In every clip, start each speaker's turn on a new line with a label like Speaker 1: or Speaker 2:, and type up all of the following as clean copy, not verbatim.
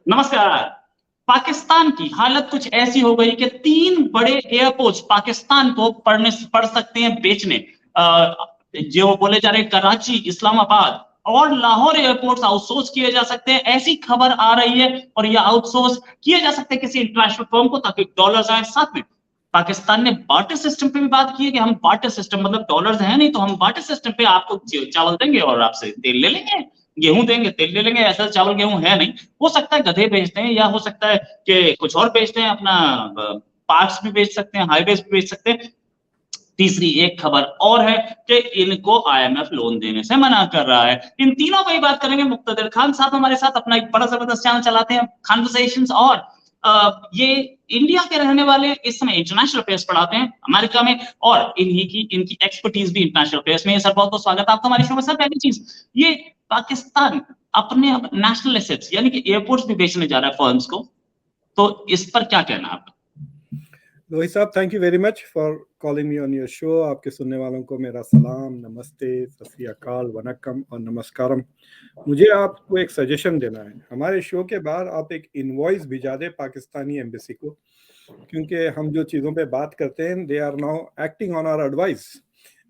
Speaker 1: नमस्कार। पाकिस्तान की हालत कुछ ऐसी हो गई कि 3 बड़े एयरपोर्ट्स पाकिस्तान को पड़ सकते हैं बेचने। जो बोले जा रहे हैं कराची, इस्लामाबाद और लाहौर एयरपोर्ट्स आउटसोर्स किए जा सकते हैं, ऐसी खबर आ रही है। और ये आउटसोर्स किए जा सकते हैं किसी इंटरनेशनल फर्म को, ताकि डॉलर्स आए। साथ में पाकिस्तान ने बार्टर सिस्टम पे भी बात की है कि हम बार्टर सिस्टम, मतलब डॉलर्स है नहीं तो हम बार्टर सिस्टम पे आपको चावल देंगे और आपसे तेल ले लेंगे, गेहूं देंगे, तेल ले लेंगे। ऐसा चावल गेहूं है नहीं। हो सकता है गधे बेचते हैं, या हो सकता है कि कुछ और बेचते हैं, अपना पार्ट्स भी बेच सकते हैं, हाईवेज भी बेच सकते हैं। तीसरी एक खबर और है कि इनको आईएमएफ लोन देने से मना कर रहा है। इन तीनों पर ही बात करेंगे। मुक्तदिर खान साहब हमारे साथ अपना एक बड़ा जबरदस्त चैनल चलाते हैं, कन्वर्सेशंस। और ये इंडिया के रहने वाले, इस समय इंटरनेशनल अफेयर्स पढ़ाते हैं अमेरिका में, और इनकी एक्सपर्टीज भी इंटरनेशनल अफेयर्स में है। सर, बहुत बहुत स्वागत है आपका हमारे शो में। सर, पहली चीज, ये पाकिस्तान अपने नेशनल एसेट्स यानी कि एयरपोर्ट्स भी बेचने जा रहा है फर्म्स को, तो इस पर क्या कहना है आपका?
Speaker 2: रोहित साहब, thank you very much for calling me on your show. आपके सुनने वालों को मेरा सलाम, नमस्ते, सत श्री अकाल, वनक्कम और नमस्कारम। मुझे आपको एक सजेशन देना है। हमारे शो के बाद आप एक इनवॉइस भिजा दें पाकिस्तानी एम्बेसी को, क्योंकि हम जो चीज़ों पे बात करते हैं they are now acting on our advice.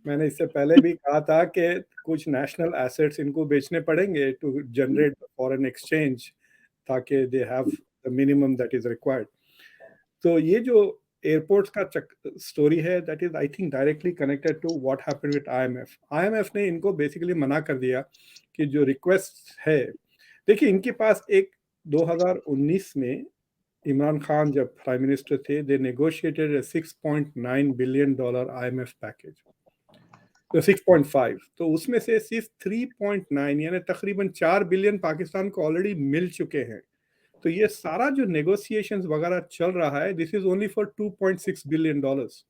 Speaker 2: मैंने इससे पहले भी कहा था कि कुछ नेशनल एसेट्स इनको बेचने पड़ेंगे टू जनरेट फॉरेन एक्सचेंज, ताकि they have the minimum that is required. तो ये जो एयरपोर्ट्स का स्टोरी है, that is I think directly connected to what happened with IMF. IMF ने इनको बेसिकली मना कर दिया कि जो रिक्वेस्ट है, देखिए इनके पास एक 2019 में इमरान खान जब प्राइम मिनिस्टर थे, they negotiated a $6.9 billion IMF package, तो 6.5, तो उसमें से सिर्फ 3.9 यानी तकरीबन 4 बिलियन पाकिस्तान को ऑलरेडी मिल चुके हैं। तो ये सारा जो नेगोशिएशंस वगैरह चल रहा है, this is only for 2.6 billion dollars.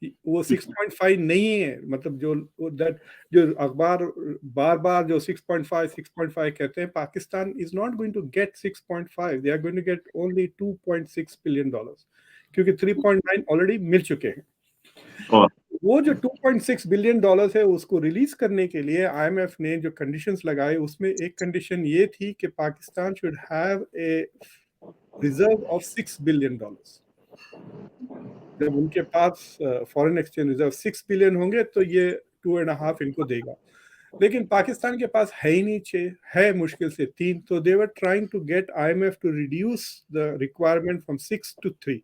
Speaker 2: वो 6.5 नहीं है। मतलब जो अखबार बार बार जो 6.5 कहते हैं, Pakistan is not going to get 6.5, they are going to get only 2.6 billion dollars, क्योंकि 3.9 ऑलरेडी मिल चुके हैं। वो जो 2.6 बिलियन डॉलर्स है, उसको रिलीज करने के लिए आईएमएफ ने जो कंडीशंस लगाए, उसमें एक कंडीशन ये थी कि Pakistan should have a reserve of $6 billion. जब उनके पास फॉरेन एक्सचेंज रिजर्व 6 बिलियन होंगे तो ये 2.5 इनको देगा। लेकिन पाकिस्तान के पास है ही नहीं 6, है मुश्किल से 3। तो they were trying to get IMF to reduce the requirement from 6 to 3।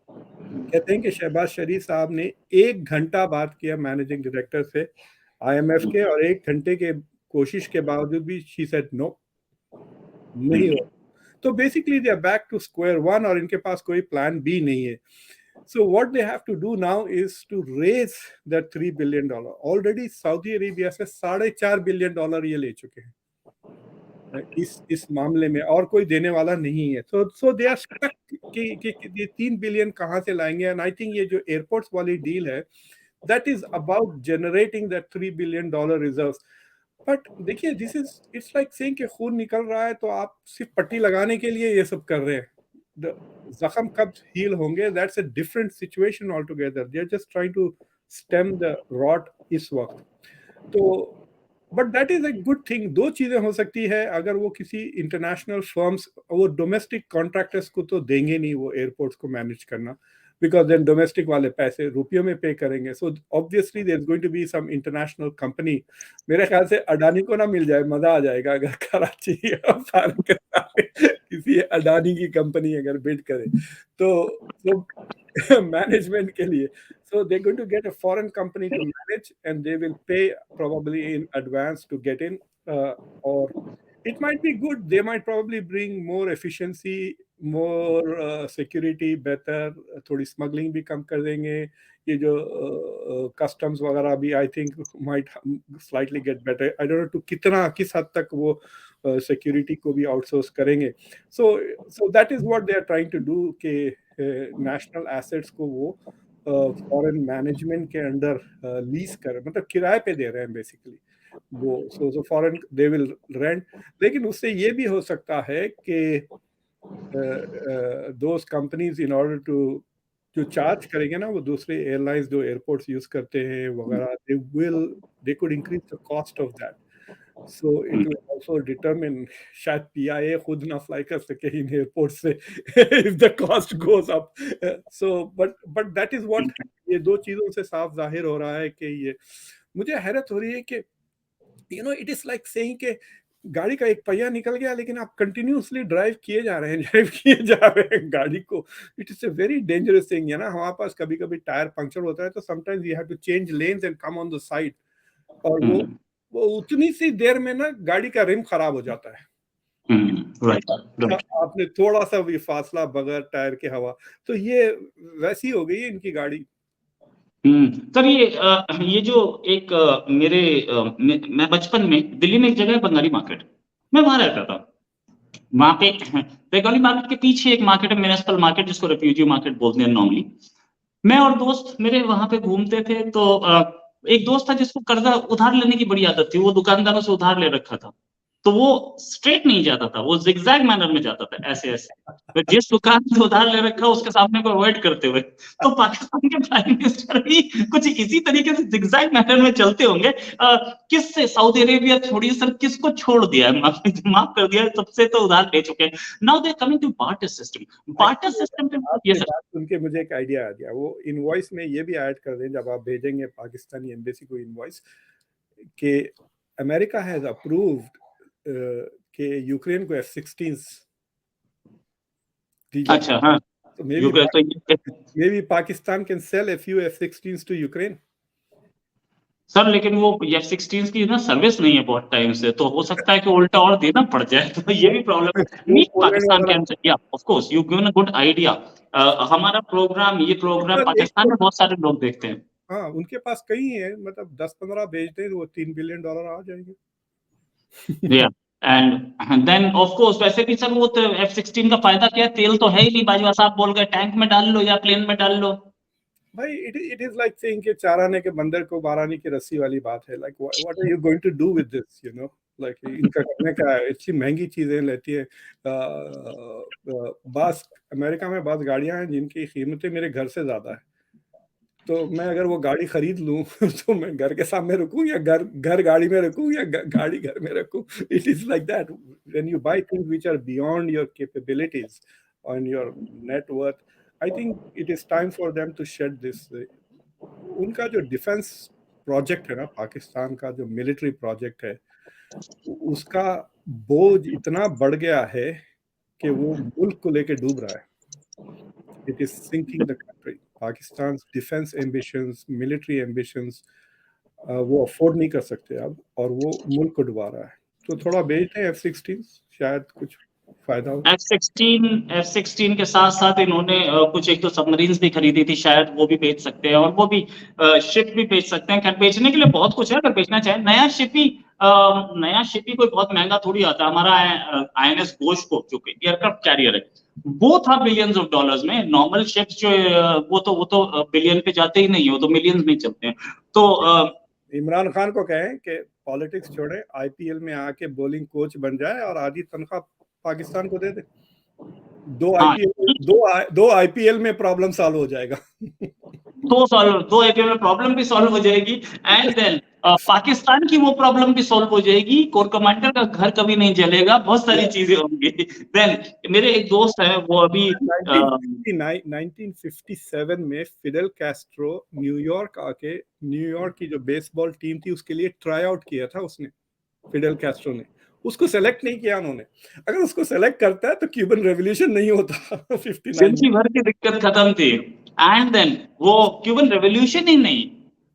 Speaker 2: कहते हैं कि शहबाज शरीफ साहब ने 1 घंटा बात किया मैनेजिंग डायरेक्टर से आईएमएफ के, और 1 घंटे के कोशिश के बावजूद भी शी सेड नो, नहीं हो। तो basically they are back to square one, और इनके पास कोई प्लान बी नहीं है। So what they have to do now is to raise that $3 billion. Already Saudi Arabia से $4.5 बिलियन ये ले चुके हैं इस मामले में, और कोई देने वाला नहीं है। So they are stuck कि ये 3 बिलियन कहाँ से लाएंगे। एंड आई थिंक ये जो एयरपोर्ट्स वाली डील है, that is about generating that $3 billion reserves. But देखिए, this is it's like saying कि खून निकल रहा है तो आप सिर्फ पट्टी लगाने के लिए ये सब कर रहे हैं। जख्म कब हील होंगे, that's a different situation altogether. They are just trying to stem the rot इस वक्त। तो but that is a good thing. 2 चीजें हो सकती है, अगर वो किसी इंटरनेशनल फर्म्स, वो डोमेस्टिक कॉन्ट्रैक्टर्स को तो देंगे नहीं वो एयरपोर्ट्स को मैनेज करना, because then डोमेस्टिक वाले पैसे रुपयों में पे करेंगे। So obviously there is going to be some international company. मेरे ख्याल से अडानी को ना मिल जाए, मजा आ जाएगा अगर कराची किसी अडानी की कंपनी अगर बिड करे तो मैनेजमेंट के लिए। So they're going to get a foreign company to manage, and they will pay probably in advance to get in, or it might be good. They might probably bring more efficiency, more security, better. थोड़ी smuggling भी कम कर देंगे। ये जो customs वगैरह भी I think might slightly get better. I don't know किस हद तक वो सिक्योरिटी को भी आउटसोर्स करेंगे। So that is what they are trying to do, कि नेशनल एसेट्स को वो फॉरेन मैनेजमेंट के अंडर लीज कर, मतलब किराए पे दे रहे हैं बेसिकली वो। So foreign they will rent. लेकिन उससे ये भी हो सकता है कि दोस कंपनीज इन ऑर्डर टू जो चार्ज करेंगे ना, वो दूसरे एयरलाइंस जो एयरपोर्ट्स यूज करते हैं वगैरह, they could increase the cost of that. So it will also determine, शायद PIA खुद ना fly कर सके इन एयरपोर्ट से if the cost goes up. So but that is what, ये दो चीजों से साफ जाहिर हो रहा है कि ये, मुझे हैरत हो रही है कि it is like saying कि गाड़ी का एक पहिया निकल गया लेकिन आप कंटिन्यूसली ड्राइव किए जा रहे हैं गाड़ी को. It is a very dangerous thing, है ना. हमारे पास कभी कभी टायर पंक्चर होता है तो sometimes we have to change lens and come on the side, और वो उतनी सी देर में ना गाड़ी का रिम खराब हो जाता है.
Speaker 1: राइट.
Speaker 2: आपने थोड़ा सा भी फासला बगैर टायर के हवा, तो ये वैसी हो गई है इनकी गाड़ी.
Speaker 1: सर ये जो एक मैं बचपन में दिल्ली में एक जगह है बंगाली मार्केट, मैं वहां रहता था. वहां पे बंगाली मार्केट के पीछे एक मार्केट है, म्युनिसिपल मार्केट, जिसको रेफ्यूजी मार्केट बोलते हैं नॉर्मली. मैं और दोस्त मेरे वहां पे घूमते थे, तो एक दोस्त था जिसको कर्जा उधार लेने की बड़ी आदत थी. वो दुकानदारों से उधार ले रखा था, तो वो स्ट्रेट नहीं जाता था, वो जिगजैग मैनर में जाता था, ऐसे ऐसे. तो जिस दुकान से उधार ले रखा उसके सामने को अवॉइड करते हुए. तो पाकिस्तान के प्राइम मिनिस्टर भी कुछ इसी तरीके से जिगजैग मैनर में चलते होंगे. किससे सऊदी अरेबिया छोड़िए सर, किसको छोड़ दिया है, माफ कर दिया है, सबसे तो उधार ले चुके हैं. Now they coming to barter system. Barter system पे ये सर,
Speaker 2: सुन के मुझे एक आइडिया आ गया. वो इनवॉइस में ये भी ऐड कर दें जब आप भेजेंगे पाकिस्तानी एम्बेसी को इनवॉइस, कि अमेरिका हैज अप्रूव्ड कि यूक्रेन को F-16s दी जाए.
Speaker 1: अच्छा, हाँ.
Speaker 2: So maybe Pakistan can sell a few F-16s to Ukraine.
Speaker 1: Sir लेकिन वो F-16 की ना सर्विस नहीं है बहुत टाइम से, तो हो सकता है कि उल्टा और देना पड़ जाए, तो ये भी प्रॉब्लम है. पाकिस्तान के, या of course you given a good idea. हमारा प्रोग्राम, ये प्रोग्राम पाकिस्तान में बहुत सारे लोग देखते हैं.
Speaker 2: हाँ, उनके पास कई है, मतलब 10-15 भेज दें तो वो $3 बिलियन आ जाएंगे.
Speaker 1: एंड देन ऑफ कोर्स वैसे भी सर वो तो F-16 का फायदा क्या है, तेल तो है ही नहीं. बाजवा साहब बोल गए टैंक में डाल लो या प्लेन में डाल लो.
Speaker 2: भाई इट इज लाइक सेइंग कि चार आने के बंदर को 12 आने की रस्सी वाली बात है. Like what are you going to do with this, like इनका करने का इतनी महंगी चीजें लेती है. बस अमेरिका में बात गाड़ियां हैं जिनकी कीमतें मेरे घर से ज्यादा है. तो मैं अगर वो गाड़ी खरीद लूं तो मैं घर के सामने रखूं या घर गाड़ी में रखूं या गाड़ी घर में रखूं. It is like that when you buy things which are beyond your capabilities on your net worth. I think it is time for them to shed this. उनका जो डिफेंस प्रोजेक्ट है ना, पाकिस्तान का जो मिलिट्री प्रोजेक्ट है, उसका बोझ इतना बढ़ गया है कि वो मुल्क को लेके डूब रहा है. It is sinking the country. Pakistan defence ambitions, military ambitions वो अफोर्ड नहीं कर सकते अब, और वो मुल्क को डुबा रहा है. तो थोड़ा भेजते हैं F-16, शायद कुछ फायदा हो.
Speaker 1: F-16 के साथ साथ इन्होंने कुछ एक तो सबमरीन्स भी खरीदी थी, शायद वो भी बेच सकते हैं, और वो भी शिप भी बेच सकते हैं. खैर बेचने के लिए बहुत कुछ है अगर बेचना चाहे. नया शिप ही कोई बहुत महंगा थोड़ी आता है. हमारा INS घोष को जो कि एयरक्राफ्ट कैरियर है, वो था बिलियंस ऑफ डॉलर्स में. नॉर्मल शिप्स जो वो तो बिलियन पे जाते ही नहीं है, वो तो मिलियंस में चलते हैं. तो
Speaker 2: इमरान खान को कहें कि पॉलिटिक्स छोड़े, IPL में आके बॉलिंग कोच बन जाए और आधी तनख्वाह पाकिस्तान को दे दे. दो IPL में प्रॉब्लम सॉल्व हो जाएगा.
Speaker 1: दो IPL में प्रॉब्लम भी सॉल्व हो जाएगी, एंड देन पाकिस्तान की वो प्रॉब्लम भी सॉल्व हो जाएगी. कोर कमांडर का घर कभी नहीं जलेगा, बहुत सारी चीजें होंगी. देन मेरे एक दोस्त है, वो अभी
Speaker 2: 1957 में फिडेल कैस्ट्रो न्यूयॉर्क आके, न्यूयॉर्क की जो बेसबॉल टीम थी उसके लिए ट्राई आउट किया था उसने. फिडेल कैस्ट्रो ने उसको सेलेक्ट नहीं किया उन्होंने. अगर उसको सेलेक्ट करता है तो क्यूबन रेवोल्यूशन नहीं होता. 59
Speaker 1: जिंदगी भर की दिक्कत खत्म थी. एंड देन वो क्यूबन रेवोल्यूशन ही नहीं,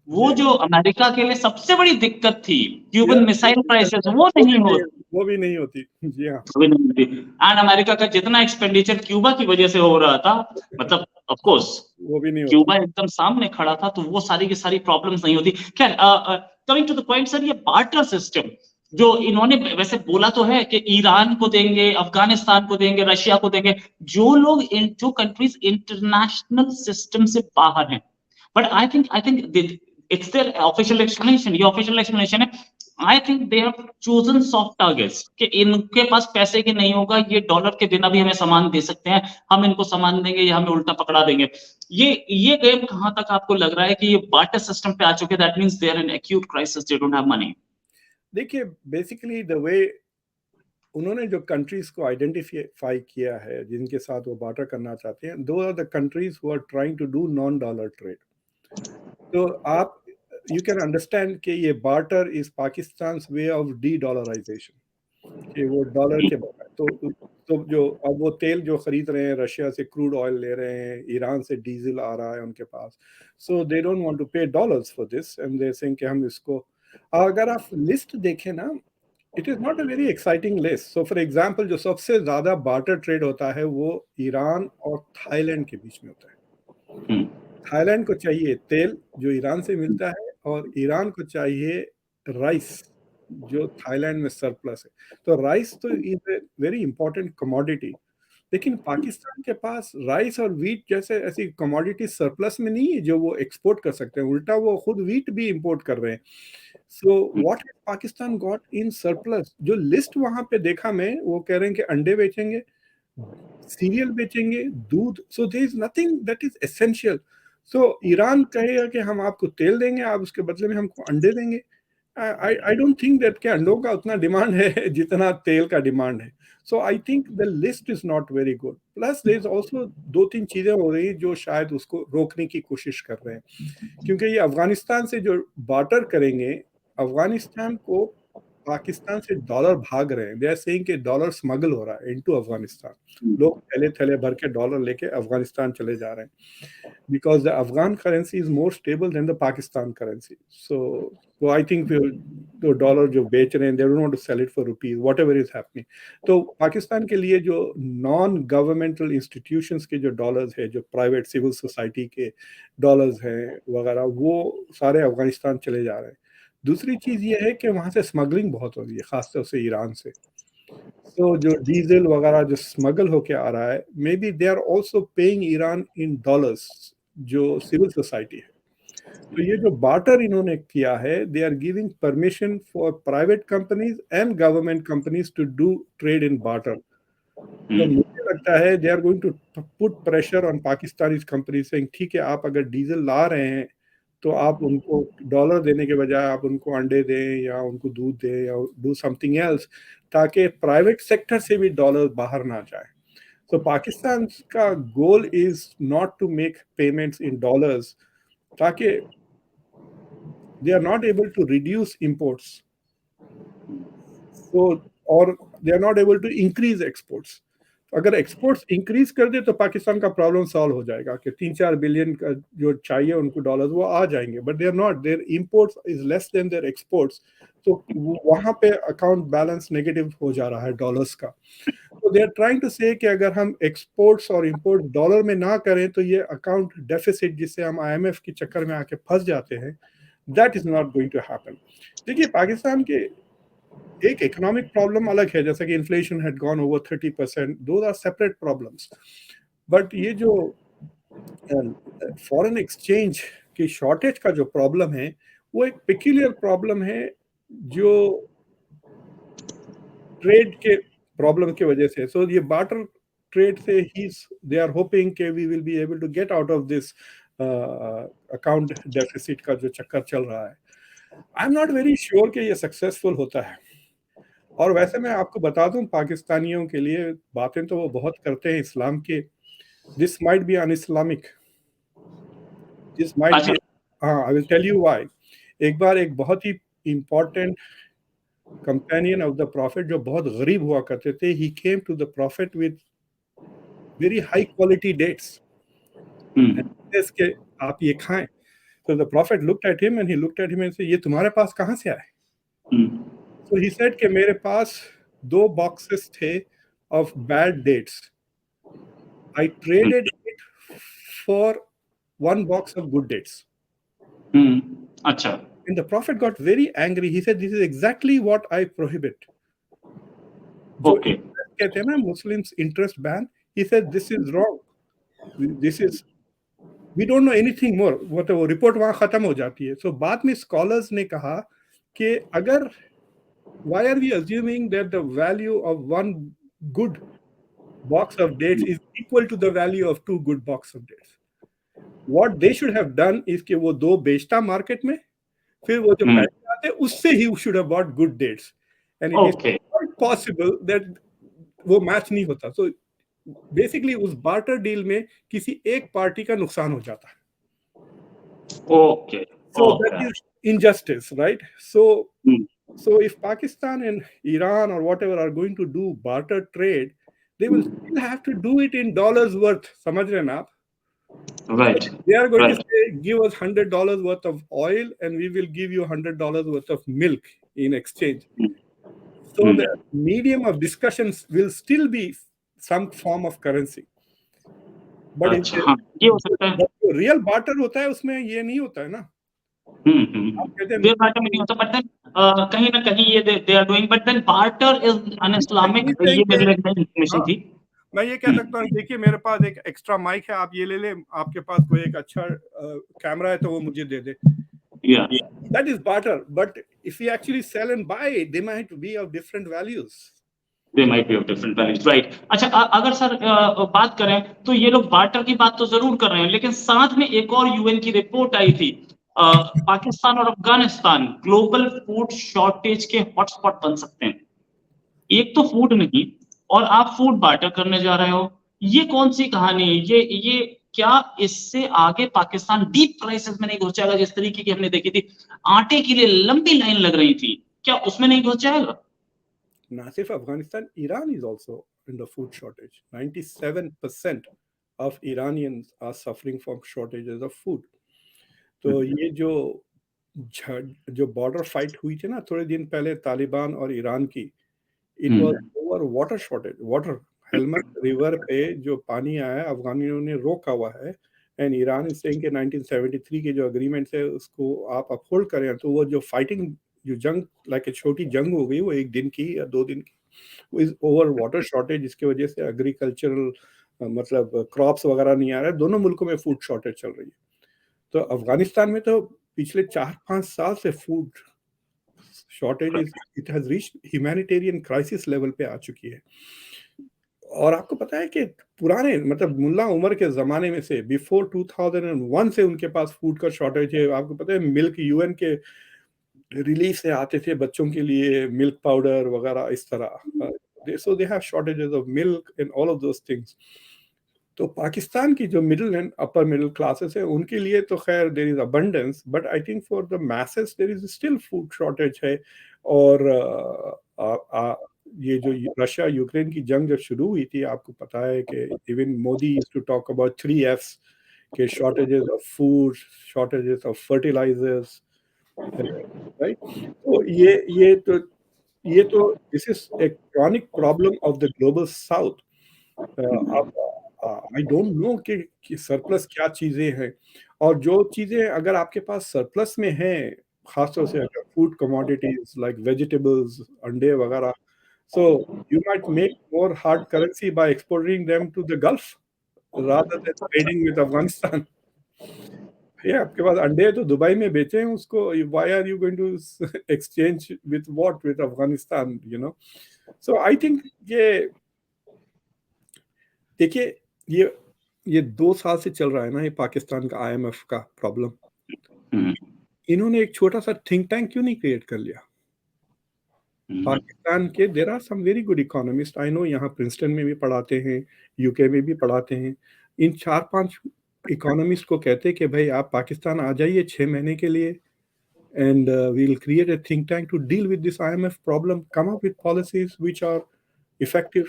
Speaker 1: वो जो अमेरिका के लिए सबसे बड़ी दिक्कत थी, क्यूबन मिसाइल क्राइसिस, वो
Speaker 2: भी नहीं होती. जी हाँ,
Speaker 1: वो भी नहीं होती. एंड अमेरिका का जितना एक्सपेंडिचर क्यूबा की वजह से हो रहा था, मतलब ऑफ कोर्स
Speaker 2: वो भी नहीं
Speaker 1: क्यूबा एकदम सामने खड़ा था, तो वो सारी की सारी प्रॉब्लम्स नहीं होती. खैर coming to the point sir, ये बार्टर सिस्टम जो इन्होंने वैसे बोला तो है कि ईरान को देंगे, अफगानिस्तान को देंगे, रशिया को देंगे, जो कंट्रीज इंटरनेशनल सिस्टम से बाहर हैं. But I think it's there official explanation. ये ऑफिशियल एक्सप्लेनेशन है. I think they have chosen soft targets कि इनके पास पैसे की नहीं होगा, ये डॉलर के बिना भी हमें सामान दे सकते हैं, हम इनको सामान देंगे या हमें उल्टा पकड़ा देंगे. ये गेम कहां तक आपको लग रहा है कि ये बार्टर सिस्टम पे आ चुके? That means they are in acute crisis, they don't have money.
Speaker 2: देखिए बेसिकली द वे उन्होंने जो कंट्रीज को आइडेंटिफाई किया है जिनके साथ वो बार्टर करना चाहते हैं, दो are the countries who are trying to do non dollar trade. तो आप यू कैन अंडरस्टैंड कि ये barter is Pakistan way of de dollarisation, कि वो डॉलर के बगैर तो जो अब वो तेल जो खरीद रहे हैं रशिया से, क्रूड ऑयल ले रहे हैं, ईरान से डीजल आ रहा है उनके पास, सो दे डोंट वांट टू पे dollars for this and they saying कि हम इसको, अगर आप लिस्ट देखें ना, it is not a very exciting list. So for example जो सबसे ज्यादा बार्टर ट्रेड होता है वो ईरान और थाईलैंड के बीच में होता है। थाईलैंड को चाहिए तेल जो ईरान से मिलता है, और ईरान को चाहिए राइस जो थाईलैंड में सरप्लस है। तो राइस तो is a very important commodity, लेकिन पाकिस्तान के पास राइस और व्हीट जैसे ऐसी कमोडिटी सरप्लस में नहीं है जो वो एक्सपोर्ट कर सकते हैं, उल्टा वो खुद व्हीट भी इंपोर्ट कर रहे हैं। So what has Pakistan got in surplus? जो लिस्ट वहां पे देखा मैं, वो कह रहे हैं कि अंडे बेचेंगे, सीरियल बेचेंगे, दूध, so there is nothing that is essential. So Iran कहेगा कि हम आपको तेल देंगे, आप उसके बदले में हमको अंडे देंगे। आई डोंट थिंक दैट के अंडों का उतना डिमांड है जितना तेल का डिमांड है। So I think the list is not very good. Plus there is also दो तीन चीजें हो रही जो शायद उसको रोकने की कोशिश कर रहे हैं, क्योंकि ये अफगानिस्तान से जो बार्टर करेंगे, अफगानिस्तान को पाकिस्तान से डॉलर भाग रहे हैं, दे आर सेइंग कि डॉलर स्मगल हो रहा है इनटू अफगानिस्तान, लोग थैले थैले भर के डॉलर लेके अफगानिस्तान चले जा रहे हैं, because the Afghan currency is more stable than the Pakistan currency. So I think the dollar जो बेच रहे हैं, they don't want to sell it for rupees, whatever is happening. तो पाकिस्तान के लिए जो नॉन गवर्नमेंटल इंस्टीट्यूशंस के जो डॉलर्स है, जो प्राइवेट सिविल सोसाइटी के डॉलर्स हैं वगैरह, वो सारे अफगानिस्तान चले जा रहे हैं। दूसरी चीज़ ये है कि वहाँ से स्मगलिंग बहुत हो रही है, खासतौर से ईरान से। तो जो डीजल वगैरह जो स्मगल होके आ रहा है, maybe they are also paying Iran in dollars, जो सिविल सोसाइटी है। तो ये जो बार्टर इन्होंने किया है, they are giving permission for private companies and government companies to do trade in barter. तो मुझे लगता है they are going to put pressure on Pakistani companies, saying ठीक है, आप अगर डीजल ला रहे हैं तो आप उनको डॉलर देने के बजाय आप उनको अंडे दें या उनको दूध दें या डू समथिंग एल्स, ताकि प्राइवेट सेक्टर से भी डॉलर बाहर ना जाए। तो पाकिस्तान का goal is not to make payments in dollars, ताकि they are not able to reduce imports, तो और they are not able to increase exports. अगर एक्सपोर्ट्स इंक्रीज कर दे तो पाकिस्तान का प्रॉब्लम सॉल्व हो जाएगा कि 3-4 बिलियन का जो चाहिए उनको डॉलर्स वो आ जाएंगे, but they are not, their imports is less than their exports. तो वहां पे अकाउंट बैलेंस नेगेटिव हो जा रहा है डॉलर्स का। तो दे आर ट्राइंग टू से कि अगर हम एक्सपोर्ट्स और इंपोर्ट डॉलर में ना करें तो ये अकाउंट डेफिसिट जिससे हम IMF के चक्कर में आके फंस जाते हैं, that is not going to happen. देखिए पाकिस्तान के एक इकोनॉमिक प्रॉब्लम अलग है, जैसे कि inflation had gone over 30%, those are separate problems. But ये जो फॉरेन एक्सचेंज की शॉर्टेज का जो प्रॉब्लम है, वो एक पेक्यूलियर प्रॉब्लम है जो ट्रेड के प्रॉब्लम की वजह से। सो ये बार्टर ट्रेड से ही दे आर होपिंग कि we will be able to get out of this account deficit का जो चक्कर चल रहा है। I am not very sure कि ये सक्सेसफुल होता है। और वैसे मैं आपको बता दूं, पाकिस्तानियों के लिए बातें तो वो बहुत करते हैं इस्लाम के, this might be un Islamic, this might be, हाँ, I will tell you why. एक बार एक बहुत ही important companion of the prophet जो बहुत गरीब हुआ करते थे, he came to the prophet with very high quality dates, के आप ये खाएं। तो the prophet looked at him and he looked at him and say, ये तुम्हारे पास कहां से आए? So he said कि मेरे पास 2 boxes थे of bad dates. I traded it for 1 box of good dates.
Speaker 1: अच्छा।
Speaker 2: And the prophet got very angry. He said, "This is exactly what I prohibit."
Speaker 1: Okay.
Speaker 2: कहते हैं ना Muslims interest ban. He said, "This is wrong. This is, we don't know anything more." वो report वहाँ खत्म हो जाती है। So बाद में scholars ने कहा कि अगर why are we assuming that the value of 1 good box of dates is equal to the value of 2 good box of dates? What they should have done is कि वो 2 बेचता मार्केट में, फिर वो जो पैसे उससे ही should have bought good dates, and it is
Speaker 1: Okay.
Speaker 2: quite possible that वो मैच नहीं होता. So basically उस बार्टर डील में किसी एक पार्टी का नुकसान हो जाता है.
Speaker 1: Okay.
Speaker 2: So that
Speaker 1: Okay.
Speaker 2: is injustice, right? So
Speaker 1: Hmm.
Speaker 2: so if Pakistan and Iran or whatever are going to do barter trade, they will still have to do it in dollars worth. समझ रहे हैं ना आप?
Speaker 1: Right.
Speaker 2: They are going to
Speaker 1: Right.
Speaker 2: say, give us $100 worth of oil, and we will give you $100 worth of milk in exchange. So
Speaker 1: Hmm.
Speaker 2: the medium of discussions will still be some form of currency. But if
Speaker 1: अच्छा, हाँ, ये हो सकता है.
Speaker 2: जो real barter होता है उसमें ये नहीं होता है ना. आप कहते हैं
Speaker 1: Real barter में नहीं होता, but then कहीं ना कहीं ये they are doing, but then barter is an Islamic,
Speaker 2: नहीं saying
Speaker 1: ये
Speaker 2: कि
Speaker 1: मेरे लिए नई information
Speaker 2: हाँ,
Speaker 1: थी.
Speaker 2: मैं ये कह सकता हूँ, देखिए मेरे पास एक एक्स्ट्रा माइक है, आप ये ले लें, आपके पास कोई एक अच्छा कैमरा है तो वो मुझे दे दे.
Speaker 1: Yeah.
Speaker 2: That is barter, but if we actually sell and buy, they might be of different values.
Speaker 1: They might be of different values, right? अच्छा, अगर सर बात करें तो ये लोग बार्टर की बात तो जरूर कर रहे हैं, लेकिन साथ में एक और यूएन की रिपोर्ट आई थी, पाकिस्तान और अफगानिस्तान ग्लोबल फूड शॉर्टेज के हॉटस्पॉट बन सकते हैं. एक तो फूड नहीं, और आप फूड बार्टर करने जा रहे हो. ये कौन सी कहानी है? ये क्या इससे आगे पाकिस्तान डीप क्राइसिस में नहीं घुस जाएगा, जिस तरीके की हमने देखी थी, आटे के लिए लंबी लाइन लग रही थी, क्या उसमें नहीं घुस जाएगा?
Speaker 2: ना सिर्फ Afghanistan, Iran is also in the food shortage. 97% of Iranians are suffering from shortages of food. तो ये जो बॉर्डर फाइट हुई थी ना थोड़े दिन पहले तालिबान और ईरान की, it was over water shortage. Water, Helmand river पे जो पानी आया अफगानियों ने रोका हुआ है, एंड ईरान इज सेइंग कि 1973 के जो अग्रीमेंट्स है उसको आप अपहोल्ड करें. तो वो जो फाइटिंग, जो जंग लाइक छोटी जंग हो गई, वो 1 दिन की या 2 दिन की, वो इज ओवर वाटर शॉर्टेज, जिसकी वजह से एग्रीकल्चरल मतलब क्रॉप्स वगैरह नहीं आ रहे. दोनों मुल्कों में फूड शॉर्टेज चल रही है. तो अफगानिस्तान में तो पिछले 4-5 साल से food shortage it has reached humanitarian crisis level पे आ चुकी है. और आपको पता है कि पुराने मतलब मुल्ला उमर के ज़माने में से बिफोर 2001 से उनके पास फूड का शॉर्टेज है. आपको पता है मिल्क यूएन के रिलीफ से आते थे बच्चों के लिए, मिल्क पाउडर वगैरह इस तरह. So they have shortages of milk and all of those things. तो पाकिस्तान की जो middle and upper middle classes है उनके लिए तो खैर there is abundance, but I think for the masses there is still food shortage है. और ये जो रशिया यूक्रेन की जंग जब शुरू हुई थी, आपको पता है कि even Modi used to talk about 3 Fs के shortages of food, shortages of fertilisers, right. तो ये तो this is a chronic problem of the global south. I don't know कि सरप्लस क्या चीजें हैं, और जो चीजें अगर आपके पास सरप्लस में हैं, खासतौर से अगर फूड कमोडिटीज लाइक वेजिटेबल्स, अंडे वगैरह, so you might make more hard currency by exporting them to the Gulf rather than trading with Afghanistan. ये आपके पास अंडे है तो दुबई में बेचे हैं उसको, why are you going to exchange with what, with Afghanistan, you know. So I think ये देखिए, ये 2 साल से चल रहा है ना ये पाकिस्तान का IMF का प्रॉब्लम. इन्होंने एक छोटा सा थिंक टैंक क्यों नहीं क्रिएट कर लिया? पाकिस्तान के there are some very good economist, I know, यहाँ प्रिंसटन में भी पढ़ाते हैं, यूके में भी पढ़ाते हैं. इन 4-5 इकोनॉमिस्ट को कहते हैं कि भाई आप पाकिस्तान आ जाइए 6 महीने के लिए, and we will create a think tank to deal with this IMF problem, come up with policies which are effective.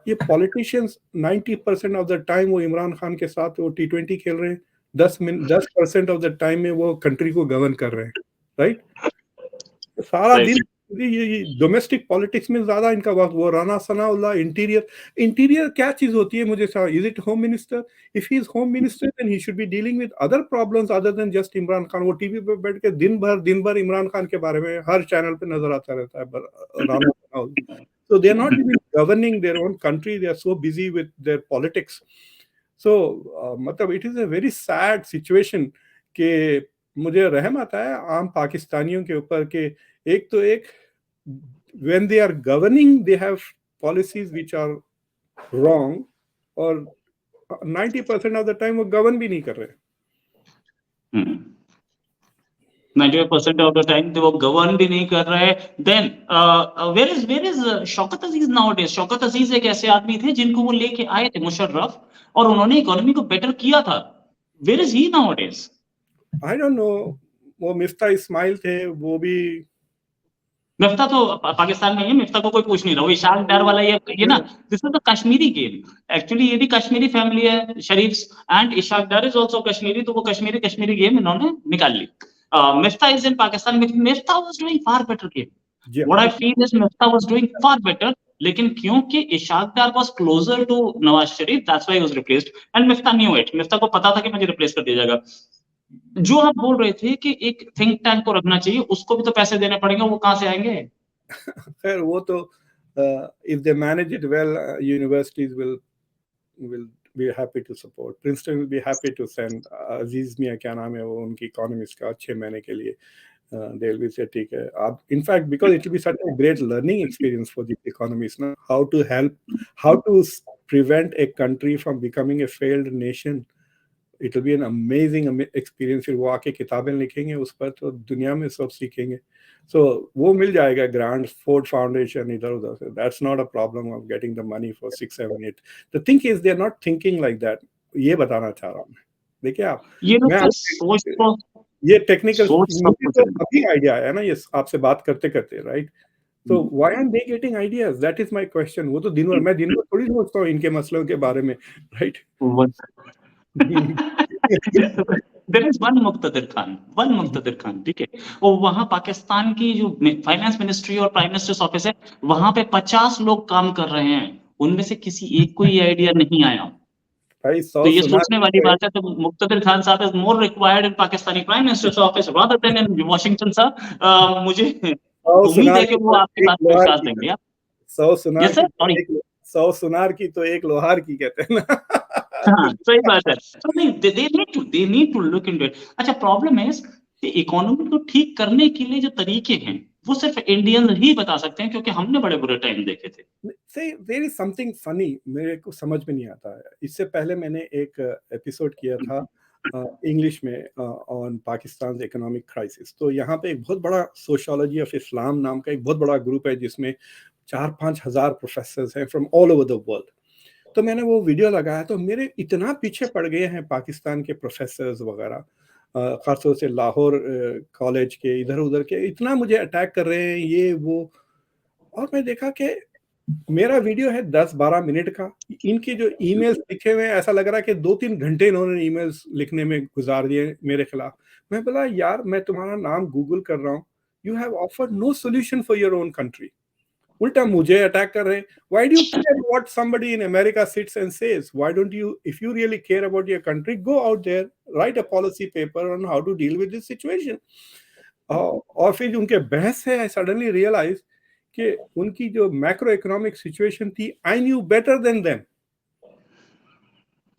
Speaker 2: ये पॉलिटिशियंस 90% ऑफ द टाइम वो इमरान खान के साथ वो T20 खेल रहे हैं, 10% ऑफ द टाइम में वो कंट्री को गवर्न कर रहे हैं, राइट. सारा दिन ये डोमेस्टिक पॉलिटिक्स में ज्यादा इनका वक्त. वो राना सनाउल्लाह इंटीरियर क्या चीज होती है मुझे, is it home minister? If he is home minister then he should be dealing with other problems other than just Imran Khan. वो टीवी पे बैठ के दिन भर इमरान खान के बारे में हर चैनल पे नजर आता रहता है Rana Sanaullah. So they are not even governing their own country. They are so busy with their politics. So मतलब it is a very sad situation कि मुझे रहम आता है आम पाकिस्तानियों के ऊपर कि एक तो when they are governing they have policies which are wrong, और 90% of the time वो गवर्न भी नहीं कर रहे.
Speaker 1: 95% ऑफ द टाइम तो वो गवर्न भी नहीं कर रहे। Then where is Shaukat Aziz nowadays? Shaukat Aziz एक ऐसे आदमी थे जिनको वो लेके आए थे मुशर्रफ, और उन्होंने इकोनॉमी को बेटर किया था। Where is he nowadays?
Speaker 2: I don't know. वो मिफ्ता इस्माइल थे, वो भी
Speaker 1: मिफ्ता तो पाकिस्तान में ही है, मिफ्ता को कोई पूछ नहीं रहा। वो इशाक डार वाला ये ना, this is the Kashmiri game. Actually ये भी कश्मीरी फैमिली है, Sharifs, and Ishaq Dar is also Kashmiri, तो वो कश्मीरी गेम इन्होंने निकाल ली। Miftah is in Pakistan, Miftah was doing far better game. What I feel is Miftah was doing far better, लेकिन क्योंकि Ishaq Dar was closer to Nawaz Sharif, that's why he was replaced, and Miftah knew it. Miftah को पता था कि मुझे रिप्लेस कर दिया जाएगा। जो आप बोल रहे थे कि एक थिंक टैंक को रखना चाहिए, उसको भी तो पैसे देने पड़ेंगे, वो कहां से आएंगे?
Speaker 2: खैर वो तो if they manage it well, universities will be happy to support. Princeton will be happy to send अजीज मियां, क्या नाम है वो उनकी इकोनॉमिस्ट का, 6 महीने के लिए they will be say ठीक है आप, in fact because it will be such a great learning experience for the economists now, how to prevent a country from becoming a failed nation. It will be an amazing experience. फिर वो आके किताबें लिखेंगे उस पर, तो दुनिया में सब सीखेंगे। So वो मिल जाएगा ग्रांट, फोर्ड फाउंडेशन, इधर उधर से। That's not a problem of getting the money for 6, 7, 8. The thing is they are not thinking like that. ये बताना चाह रहा हूँ मैं। देखिए आप,
Speaker 1: ये लोग
Speaker 2: मैं
Speaker 1: तो सोच तो
Speaker 2: ये टेक्निकल,
Speaker 1: सोच सब
Speaker 2: मुझे
Speaker 1: कुछ
Speaker 2: तो
Speaker 1: है।
Speaker 2: अभी आइडिया आया ना ये आपसे बात करते करते, राइट? तो why aren't they getting ideas? That is my question. वो तो दिन भर, मैं दिन भर थोड़ी सोचता हूँ इनके मसलों के बारे में, right?
Speaker 1: There is one Muqtadir Khan, ठीक है, और वहां पाकिस्तान की जो फाइनेंस मिनिस्ट्री और प्राइम मिनिस्टर्स ऑफिस है, वहां पे 50 लोग काम कर रहे हैं, उनमें से किसी एक को ये आइडिया नहीं आया।
Speaker 2: भाई
Speaker 1: तो
Speaker 2: 100
Speaker 1: ये
Speaker 2: सुना
Speaker 1: सोचने वाली बात है। तो मुक्तदिर खान साहब is more required in Pakistani prime minister's office rather then in Washington sir. मुझे
Speaker 2: 100
Speaker 1: उम्मीद
Speaker 2: सुनार
Speaker 1: है कि
Speaker 2: की
Speaker 1: वो
Speaker 2: तो
Speaker 1: आपकी
Speaker 2: एक
Speaker 1: बात को
Speaker 2: लोहार
Speaker 1: विश्वास
Speaker 2: की,
Speaker 1: देंगे।
Speaker 2: 100 सुनार
Speaker 1: यस सर,
Speaker 2: की तो
Speaker 1: सॉरी।
Speaker 2: एक 100 सुनार की तो एक लोहार की, कहते हैं ना।
Speaker 1: हाँ, सही बात है। So, नहीं, they need to look into it। अच्छा, प्रॉब्लम है कि इकोनॉमी को ठीक करने के लिए जो तरीके हैं, वो सिर्फ इंडियन ही बता सकते हैं, क्योंकि हमने बड़े बुरे टाइम देखे थे।
Speaker 2: से देयर इज समथिंग फनी, मेरे को समझ में नहीं आता है। इससे पहले मैंने एक एपिसोड किया था इंग्लिश में ऑन पाकिस्तान इकोनॉमिक क्राइसिस। तो यहाँ पे एक बहुत बड़ा सोशियोलॉजी ऑफ इस्लाम नाम का एक बहुत बड़ा ग्रुप है, जिसमें 4-5 हज़ार प्रोफेसर हैं from all over the world. तो मैंने वो वीडियो लगाया, तो मेरे इतना पीछे पड़ गए हैं पाकिस्तान के प्रोफेसर्स वगैरह, खासतौर से लाहौर कॉलेज के, इधर उधर के, इतना मुझे अटैक कर रहे हैं ये वो। और मैं देखा कि मेरा वीडियो है 10-12 मिनट का, इनके जो ईमेल्स लिखे हुए हैं, ऐसा लग रहा है कि 2-3 घंटे इन्होंने ईमेल्स लिखने में गुजार दिए मेरे खिलाफ। मैं बोला यार, मैं तुम्हारा नाम गूगल कर रहा हूँ, you have offered no solution for your own country. उल्टा मुझे अटैक कर रहे हैं। Why do you care what somebody in America sits and says? Why don't you, if you really care about your country, go out there, write a policy paper on how to deal with this situation. और फिर उनके बहस है, I suddenly realise कि उनकी जो macro economic situation थी, I knew better than them.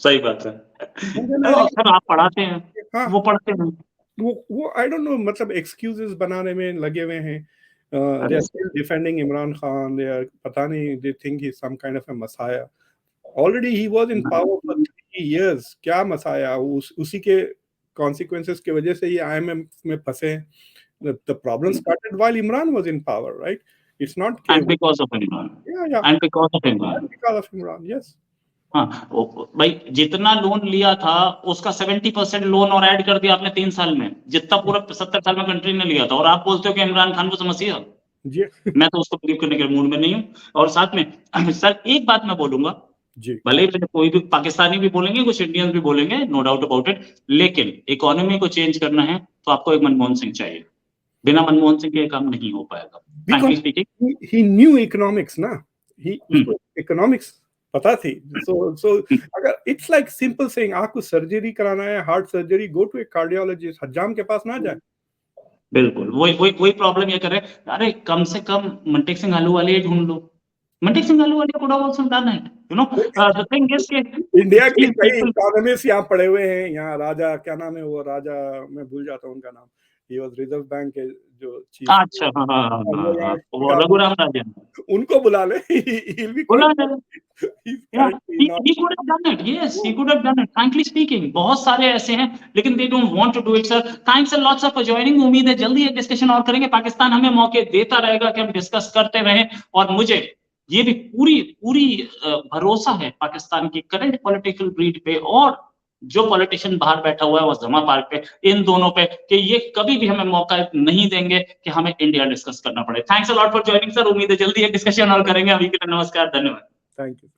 Speaker 1: सही बात है। अक्सर आप पढ़ाते हैं,
Speaker 2: हाँ,
Speaker 1: वो पढ़ते हैं।
Speaker 2: वो आई डोंट नो, मतलब एक्सक्यूजेस बनाने में लगे हुए हैं। They are still defending Imran Khan, they are, पता नहीं, they think he some kind of a मसाया। Already he was in power for 3 years. क्या मसाया? उसी के कॉन्सिक्वेंसेस की वजह से ये आईएमएफ में फंसे हैं। The problem started while Imran was in power, right? It's not
Speaker 1: and because of Imran,
Speaker 2: yeah,
Speaker 1: and because of Imran.
Speaker 2: and because of Imran, yes.
Speaker 1: हाँ, भाई जितना लोन लिया था उसका 70% लोन और ऐड कर दिया आपने 3 साल में, जितना पूरा 70 साल में कंट्री ने लिया था, और आप बोलते हो कि इमरान खान को समझिए।
Speaker 2: जी
Speaker 1: मैं तो उसको बिलीव करने के मूड में नहीं हूँ। और साथ में सर एक बात मैं बोलूंगा,
Speaker 2: जी
Speaker 1: भले ही कोई भी पाकिस्तानी भी बोलेंगे, कुछ इंडियंस भी बोलेंगे, नो डाउट अबाउट इट, लेकिन इकोनॉमी को चेंज करना है तो आपको एक मनमोहन सिंह चाहिए। बिना मनमोहन सिंह के ये काम नहीं हो पाएगा, frankly
Speaker 2: because
Speaker 1: speaking.
Speaker 2: he knew economics ना, उसको economics पता थी। so अगर it's like simple saying, आपको सर्जरी कराना है, heart surgery, go to a cardiologist, हज्जाम के पास ना जाए।
Speaker 1: बिल्कुल, वही प्रॉब्लम ये कर रहे हैं। अरे कम से कम मनटेक सिंह आलूवालिया ही ढूंढ लो। Montek Singh Ahluwalia could have also done it, you know। The thing is कि
Speaker 2: इंडिया के
Speaker 1: these
Speaker 2: कई
Speaker 1: people,
Speaker 2: इकोनॉमिस्ट यहाँ पड़े हुए हैं, यहाँ राजा, क्या नाम है वो राजा, मैं भूल जाता हूँ उनका नाम, ही वाज रिजर्व बैंक के जो चीफ।
Speaker 1: अच्छा, हाँ हाँ हाँ हाँ हाँ, वो रघुराम राजन,
Speaker 2: उनको बुला ले, he'll be
Speaker 1: बोला
Speaker 2: great.
Speaker 1: जाए।
Speaker 2: He's
Speaker 1: Yeah,
Speaker 2: currently not.
Speaker 1: he could have done it. Yes, he could have done it. Frankly speaking, बहुत सारे ऐसे हैं, लेकिन they don't want to do it, sir. Thanks a lot, sir, for joining. उम्मीद है जल्दी एक डिस्कशन और करेंगे। पाकिस्तान हमें मौके देता रहेगा कि हम डिस्कस करते रहें, और मुझे ये भी पूरी पूरी भरोसा है पाकिस्तान की करंट पॉलिटिकल ब्रीड पे, और जो पॉलिटिशियन बाहर बैठा हुआ है वो जमा पार्क पे, इन दोनों पे, कि ये कभी भी हमें मौका नहीं देंगे कि हमें इंडिया डिस्कस करना पड़े। Thanks a lot for joining, sir. उम्मीद है जल्दी एक डिस्कशन और करेंगे। अभी के लिए नमस्कार, धन्यवाद।
Speaker 2: Thank you.